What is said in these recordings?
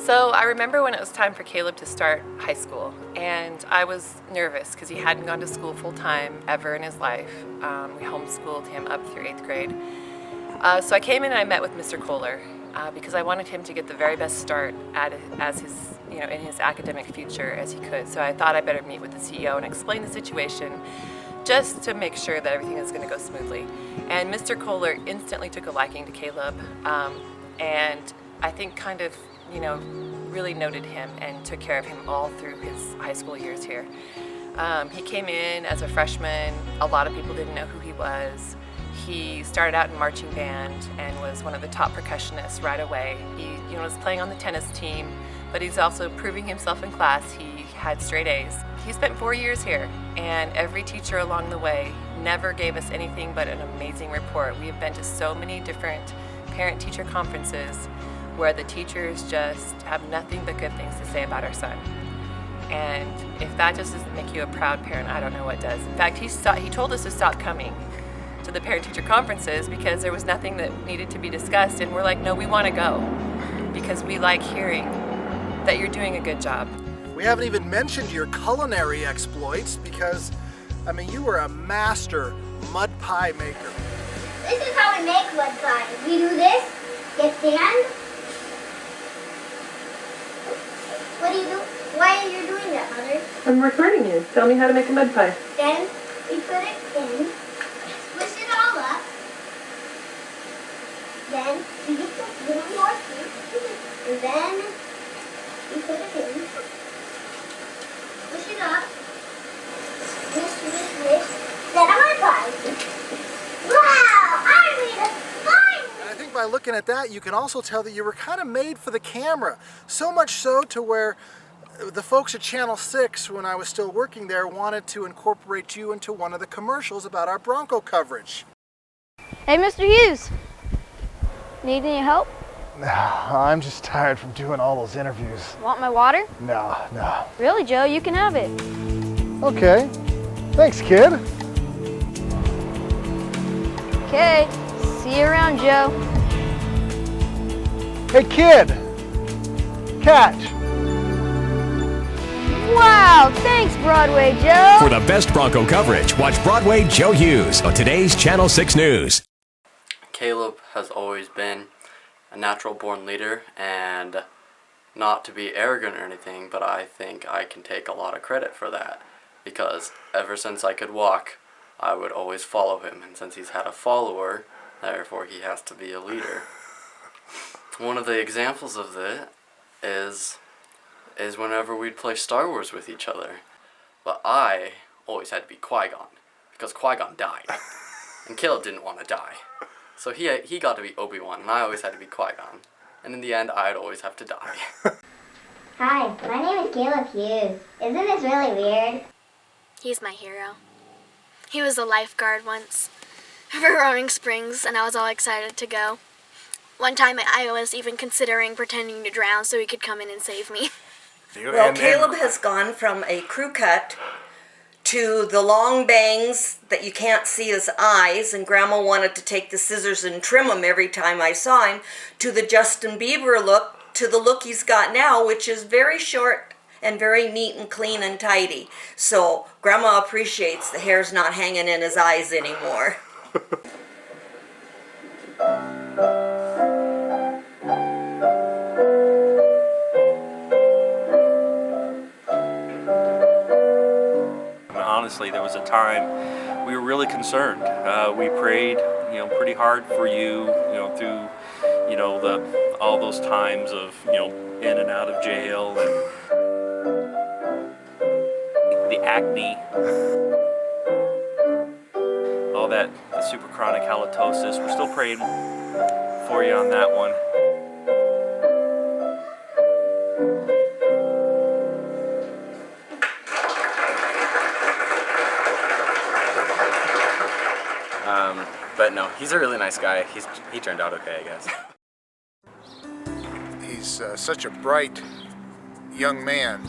So I remember when it was time for Caleb to start high school, and I was nervous because he hadn't gone to school full time ever in his life. We homeschooled him up through 8th grade. So I came in and I met with Mr. Kohler because I wanted him to get the very best start as his, in his academic future as he could. So I thought I better meet with the CEO and explain the situation just to make sure that everything is going to go smoothly. And Mr. Kohler instantly took a liking to Caleb, and I think kind of really noted him and took care of him all through his high school years here. He came in as a freshman. A lot of people didn't know who he was. He started out in marching band and was one of the top percussionists right away. He was playing on the tennis team, but he's also proving himself in class. He had straight A's. He spent 4 years here, and every teacher along the way never gave us anything but an amazing report. We have been to so many different parent-teacher conferences where the teachers just have nothing but good things to say about our son. And if that just doesn't make you a proud parent, I don't know what does. In fact, he told us to stop coming to the parent-teacher conferences because there was nothing that needed to be discussed, and we're like, no, we want to go because we like hearing that you're doing a good job. We haven't even mentioned your culinary exploits because, you were a master mud pie maker. This is how we make mud pie. We do this, get sand. What do you do? Why are you doing that, Mother? I'm recording you. Tell me how to make a mud pie. Then we put it in, squish it all up. Then we get the little more soup, and then we put it in, squish it up, squish, then a mud pie. Wow! I made a fine! I think by looking at that, you can also tell that you were kind of made for the camera. So much so to where the folks at Channel 6, when I was still working there, wanted to incorporate you into one of the commercials about our Bronco coverage. Hey, Mr. Hughes. Need any help? No, I'm just tired from doing all those interviews. Want my water? No. Really, Joe? You can have it. Okay. Thanks, kid. Okay. See you around, Joe. Hey, kid. Catch. Wow, thanks, Broadway Joe. For the best Bronco coverage, watch Broadway Joe Hughes on today's Channel 6 News. Caleb has always been a natural-born leader, and not to be arrogant or anything, but I think I can take a lot of credit for that, because ever since I could walk, I would always follow him, and since he's had a follower, therefore he has to be a leader. One of the examples of this is whenever we'd play Star Wars with each other. But I always had to be Qui-Gon, because Qui-Gon died, and Caleb didn't want to die. So he got to be Obi-Wan, and I always had to be Qui-Gon. And in the end, I'd always have to die. Hi, my name is Caleb Hughes. Isn't this really weird? He's my hero. He was a lifeguard once for Roaring Springs, and I was all excited to go. One time I was even considering pretending to drown so he could come in and save me. Well, Caleb has gone from a crew cut to the long bangs that you can't see his eyes, and Grandma wanted to take the scissors and trim them every time I saw him, to the Justin Bieber look, to the look he's got now, which is very short and very neat and clean and tidy. So Grandma appreciates the hair's not hanging in his eyes anymore. Honestly, there was a time we were really concerned. We prayed, pretty hard for you, through, all those times of, in and out of jail and the acne, all that, the suprachronic halitosis. We're still praying for you on that one. But no, he's a really nice guy. He turned out okay, I guess. He's such a bright young man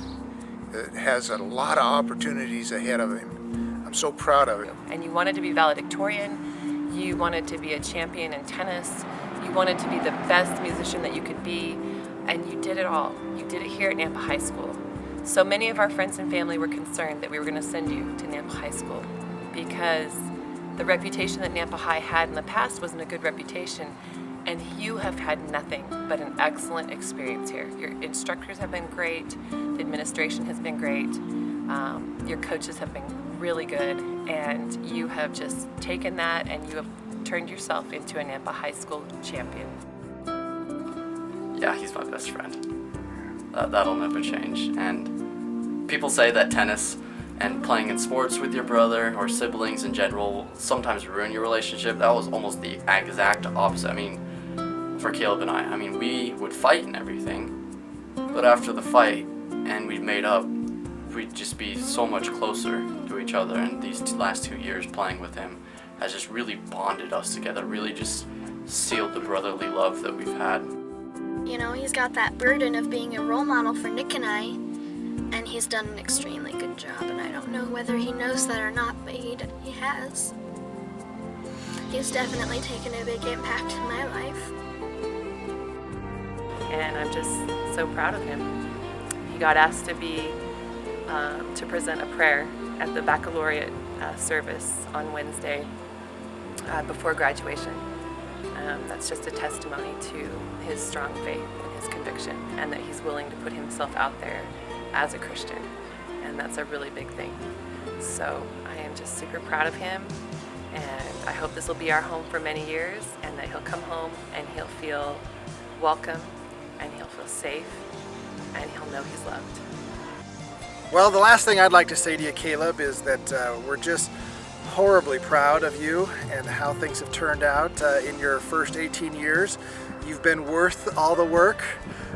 that has a lot of opportunities ahead of him. I'm so proud of him. And you wanted to be valedictorian, you wanted to be a champion in tennis, you wanted to be the best musician that you could be. And you did it all. You did it here at Nampa High School. So many of our friends and family were concerned that we were going to send you to Nampa High School because the reputation that Nampa High had in the past wasn't a good reputation, and you have had nothing but an excellent experience here. Your instructors have been great, the administration has been great, your coaches have been really good, and you have just taken that and you have turned yourself into a Nampa High School champion. Yeah, he's my best friend. That'll never change. And people say that tennis and playing in sports with your brother or siblings in general will sometimes ruin your relationship. That was almost the exact opposite. I mean, for Caleb and I mean, we would fight and everything, but after the fight and we'd made up, we'd just be so much closer to each other. And these last 2 years playing with him has just really bonded us together, really just sealed the brotherly love that we've had. You know, he's got that burden of being a role model for Nick and I, and he's done an extremely good job, and I don't know whether he knows that or not, but he has. He's definitely taken a big impact in my life. And I'm just so proud of him. He got asked to present a prayer at the baccalaureate service on Wednesday before graduation. That's just a testimony to his strong faith and his conviction, and that he's willing to put himself out there as a Christian, and that's a really big thing. So I am just super proud of him, and I hope this will be our home for many years, and that he'll come home and he'll feel welcome, and he'll feel safe, and he'll know he's loved. Well, the last thing I'd like to say to you, Caleb, is that we're just horribly proud of you and how things have turned out in your first 18 years. You've been worth all the work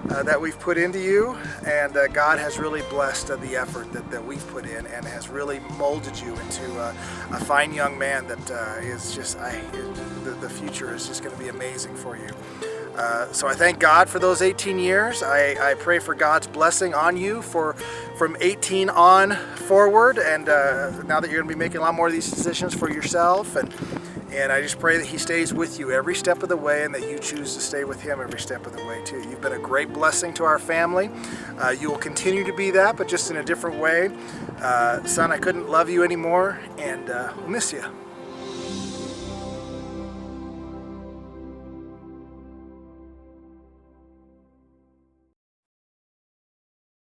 that we've put into you, and God has really blessed the effort that we've put in, and has really molded you into a fine young man that is just, the future is just going to be amazing for you. So I thank God for those 18 years. I pray for God's blessing on you from 18 on forward, and now that you're going to be making a lot more of these decisions for yourself, and I just pray that He stays with you every step of the way, and that you choose to stay with Him every step of the way too. You've been a great blessing to our family. You will continue to be that, but just in a different way. Son, I couldn't love you anymore, and we'll miss you.